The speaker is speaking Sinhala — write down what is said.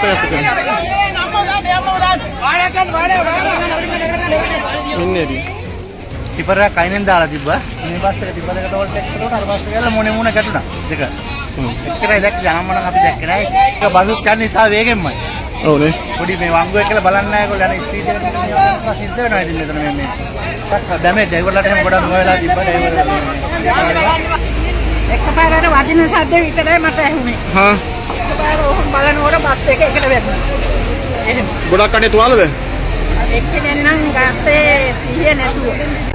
බස් එකක් තියෙනවා. ඉන්නේදී. ටිපරයක් අයිනෙන් දාලා තිබ්බා. මේ බස් එක ටිපර එකට වලට එක්කනකොට අර බස් එක ගාලා මොනේ මුණ ගැටුණා. දෙක. එක්කරයි දැක්ක ජනමන අපි දැක්කේ නැහැ. ඒක බඳුත් යන්නේ ඉතා වේගෙන්මයි. ඔව් නේ. පොඩි මේ වංගුවේ කියලා බලන්න නැහැ ඒගොල්ලෝ යන ස්පීඩ් එකට සිද්ධ වෙනවා ඉතින් මෙතන මේ. දැමේ ඩ්‍රයිවර්ලාට එහෙම ගොඩක් නොයලා තිබ්බා ඩ්‍රයිවර්. එකපාරට වදින සද්ද විතරයි මට ඇහුනේ. හා. එකපාර ඔහොම බලනකොට බස් එක එකට වැදුනා. එහෙම. ගොඩක් කඩේ තුවාලද? එක්කෙනෙක් නම් ගත්තේ 100 නැතුව.